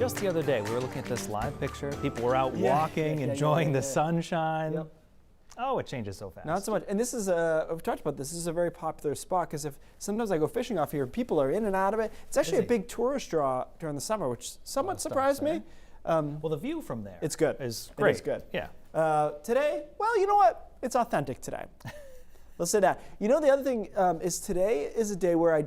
just the other day, we were looking at this live picture. People were out walking, enjoying the sunshine. Yep. Oh, it changes so fast. Not so much. And this is we've talked about this. This is a very popular spot because if sometimes I go fishing off here, people are in and out of it. It's actually a big tourist draw during the summer, which somewhat surprised me. Well, the view from there it's good. Is great. It is good. Yeah. Today, well, you know what? It's authentic today. Let's say that. You know, the other thing is today is a day where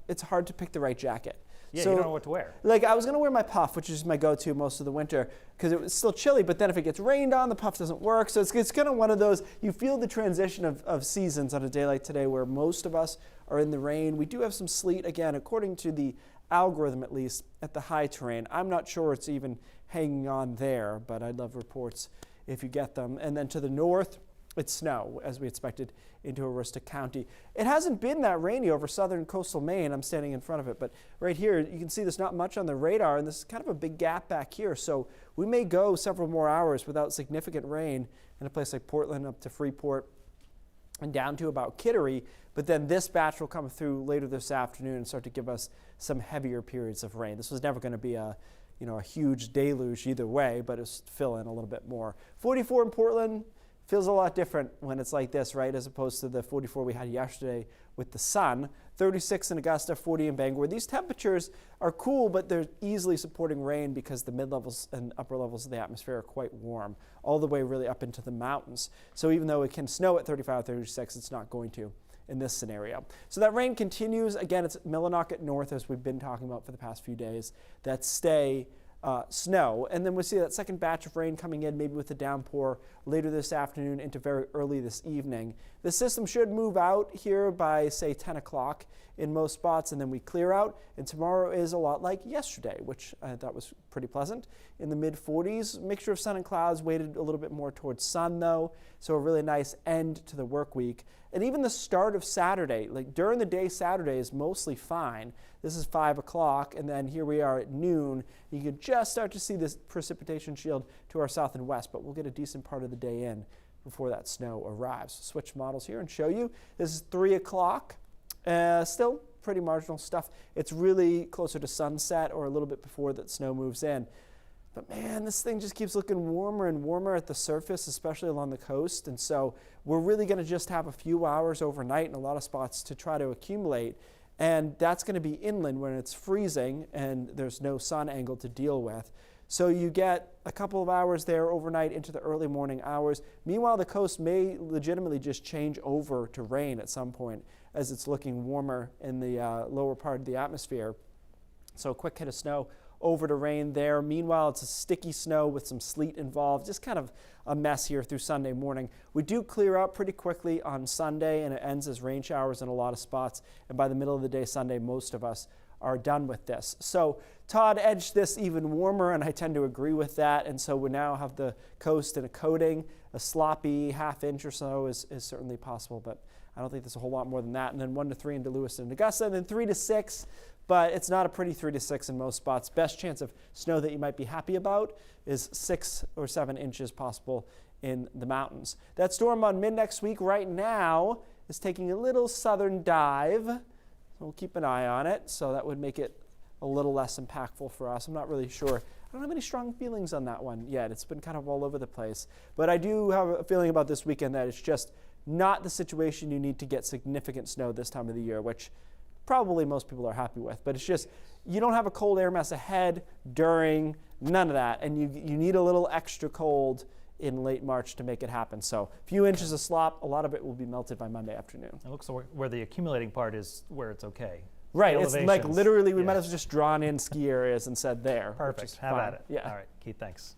it's hard to pick the right jacket. Yeah, so, you don't know what to wear. Like, I was going to wear my puff, which is my go-to most of the winter, because it was still chilly, but then if it gets rained on, the puff doesn't work. So it's kind of one of those, you feel the transition of seasons on a day like today where most of us are in the rain. We do have some sleet, again, according to the algorithm at least, at the high terrain. I'm not sure it's even hanging on there, but I'd love reports if you get them. And then to the north, it's snow, as we expected, into Aroostook County. It hasn't been that rainy over southern coastal Maine. I'm standing in front of it, but right here, you can see there's not much on the radar, and this is kind of a big gap back here, so we may go several more hours without significant rain in a place like Portland up to Freeport and down to about Kittery, but then this batch will come through later this afternoon and start to give us some heavier periods of rain. This was never going to be a huge deluge either way, but it's fill in a little bit more. 44 in Portland. Feels a lot different when it's like this, right, as opposed to the 44 we had yesterday with the sun. 36 in Augusta, 40 in Bangor. These temperatures are cool, but they're easily supporting rain because the mid-levels and upper levels of the atmosphere are quite warm, all the way really up into the mountains. So even though it can snow at 35, 36, it's not going to in this scenario. So that rain continues. Again, it's Millinocket north, as we've been talking about for the past few days, that stay snow, and then we'll see that second batch of rain coming in, maybe with the downpour later this afternoon into very early this evening. The system should move out here by, say, 10 o'clock in most spots, and then we clear out, and tomorrow is a lot like yesterday, which I thought was pretty pleasant. In the mid-40s, mixture of sun and clouds, weighted a little bit more towards sun, though, so a really nice end to the work week. And even the start of Saturday, like during the day Saturday is mostly fine. This is 5 o'clock, and then here we are at noon. You can just start to see this precipitation shield to our south and west, but we'll get a decent part of the day in before that snow arrives. Switch models here and show you. This is 3 o'clock. Still pretty marginal stuff. It's really closer to sunset or a little bit before that snow moves in. But man, this thing just keeps looking warmer and warmer at the surface, especially along the coast. And so we're really going to just have a few hours overnight in a lot of spots to try to accumulate. And that's going to be inland when it's freezing and there's no sun angle to deal with. So you get a couple of hours there overnight into the early morning hours. Meanwhile, the coast may legitimately just change over to rain at some point as it's looking warmer in the lower part of the atmosphere. So a quick hit of snow over to rain there. Meanwhile, it's a sticky snow with some sleet involved, just kind of a mess here through Sunday morning. We do clear out pretty quickly on Sunday, and it ends as rain showers in a lot of spots. And by the middle of the day Sunday, most of us are done with this. So Todd edged this even warmer, and I tend to agree with that. And so we now have the coast in a coating. A sloppy half-inch or so is certainly possible, but I don't think there's a whole lot more than that. And then 1 to 3 into Lewiston and Augusta, and then 3 to 6. But it's not a pretty 3 to 6 in most spots. Best chance of snow that you might be happy about is 6 or 7 inches possible in the mountains. That storm on mid next week right now is taking a little southern dive. So we'll keep an eye on it. So that would make it a little less impactful for us. I'm not really sure. I don't have any strong feelings on that one yet. It's been kind of all over the place. But I do have a feeling about this weekend that it's just not the situation you need to get significant snow this time of the year, which probably most people are happy with. But it's just, you don't have a cold air mass ahead, during, none of that. And you need a little extra cold in late March to make it happen. So a few inches of slop, a lot of it will be melted by Monday afternoon. It looks like where the accumulating part is where it's okay. Right, it's like literally we might have just drawn in ski areas and said there. Perfect, have at it. Yeah. All right, Keith, thanks.